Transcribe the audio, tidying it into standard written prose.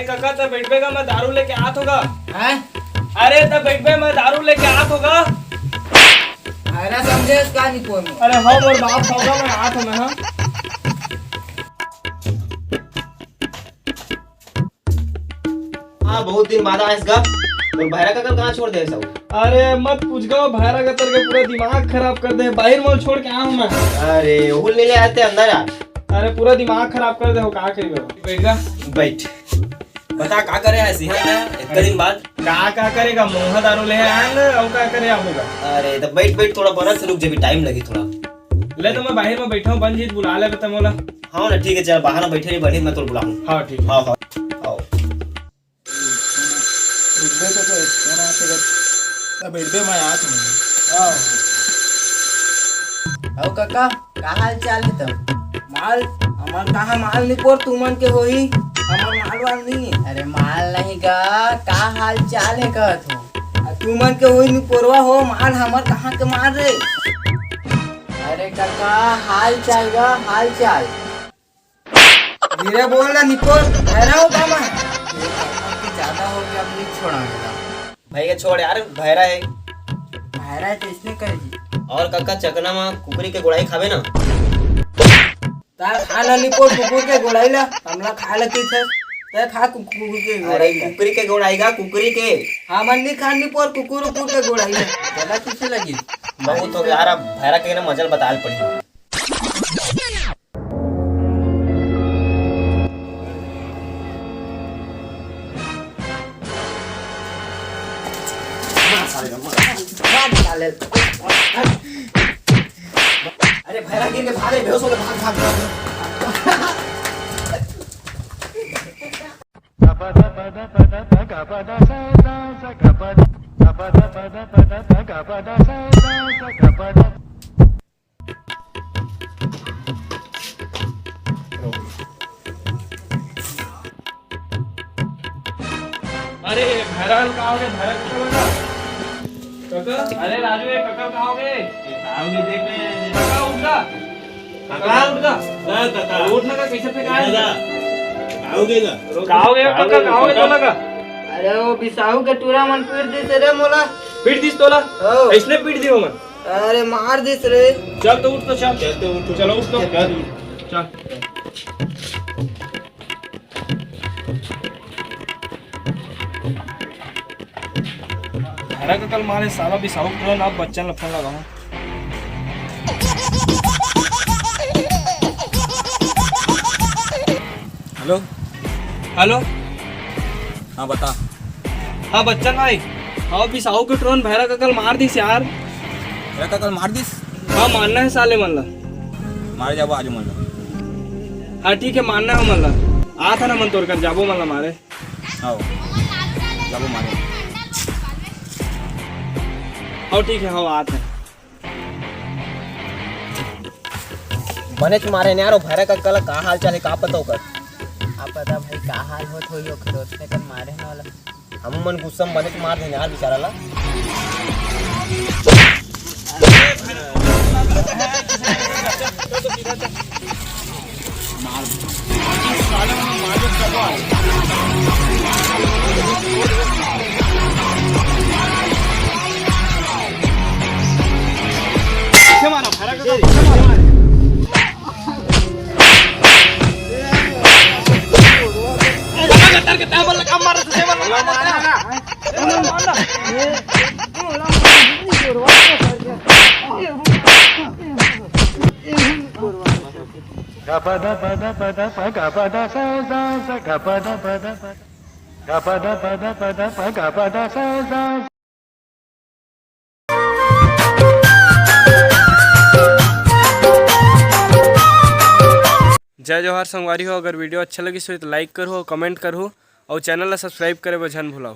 काका तब बैठबेगा मैं दारू लेके आत होगा। हैं? अरे तब बैठबे मैं दारू लेके आत होगा। अरे समझे इसका नहीं कोई में। अरे हाँ मोर बाप होगा मैं आत हूँ मैं। हाँ हाँ बहुत दिन बाद आएगा। तो भैरा काका कहाँ छोड़ दे सब? अरे मत पूछ गो भैरा गतर के पूरा दिमाग खराब कर दे। बाहर मोल छोड़ के आया हूँ मैं। अरे हुल नहीं ले आते अंदर यार। अरे पूरा दिमाग खराब कर दे हो का करेगा। बैठगा बैठ बता का करे है सिंहन ने इतने दिन बाद? का करेगा मुंह दारू ले आया ना और का करे आऊंगा। अरे तो बैठ बैठ थोड़ा बरस रुक जब टाइम लगी थोड़ा। ले तो मैं बाहर में बैठा हूँ बंजीत बुला ले तो मोला। हाँ ना ठीक है चल बाहर में बैठे नहीं बढ़ी मैं तो बुलाऊं। हाँ ठीक हाँ हाँ आओ। बैठबे मैं आत हूँ। औ काका का हाल चाल है तब? माल हमार कहाँ माल नहीं पोर तू मन के होई हमार माल वाल नहीं है। अरे माल नहीं का हाल चाल है कहत हो तू मन के होई नहीं पोरवा हो माल हमार कहाँ के माल रे। अरे काका हाल चाल गा हाल चाल धीरे बोल ना निकोर भैरा हो का मैं ज्यादा हो गया अपनी छोड़ा भाई के छोड़ यार भैरा है। भैरा है तो इसने करेगी और काका चकना में कुकरी के गुड़ाई खावे ना। तार खाना निकोर कुकुर के गोड़ाईला हमला खाए लगी थे ते खा कुकुर के अरे गोड़ाईला। कुकरी के गुड़ाई का कुकरी के हमन नहीं खानी पोर कुकुर के गोड़ाईला ज्यादा किसे लगी बहुत हो गया यार। अब भैरा के ना मजल बताल पड़ी। अरे भैरा गिर के भागे बेहोश हो गए भाग भाग। अरे भैरा कहाँ हो गए भैरा काका। अरे राजू ये काका कहाँ हो गए? आओगे देख ले काका उठा काका उठा उठना का कैसे फेंका है? आओगे ना कहाँ हो गए काका कहाँ हो गए तोला का? अरे वो बिसाहू के टूरा मन पीट दिस रे मोला। पीट दिस तोला ओ। इसने पीट दियो मैं। अरे मार दिस रे। चल तो उठ तो चल चलते उठ चलो उठ तो चल। भैरा का कल मारे साला भी साहू तुरंत आप बच्चन लफन लगा हूँ। हेलो हेलो हाँ बता। हाँ बच्चन भाई हाँ भी साहू के तुरंत भैरा का कल मार दिस यार। मेरा का कल मार दिस हाँ मानना है साले मन ला। मारे जाबो आज मन लो। हाँ ठीक है मानना है मन ला। आ था ना मन तोड़ कर जाबो मन ला मारे। आओ जाबो मारे। हाँ ठीक है हाँ आते हैं। बने तुम्हारे ने यार भैरा का कल कहाँ हाल चाल है कहाँ पता होकर? आप पता भाई का हाल होत होई ओकर उसने कर मारे न वाला। हम मन गुस्सा में बने तो मार देने यार बेचारा ला। मारा भैरा का जय जोहार संगवारी हो। अगर वीडियो अच्छा लगी तो लाइक करो कमेंट करो और चैनल ला सब्सक्राइब करे बझन भुलाओ।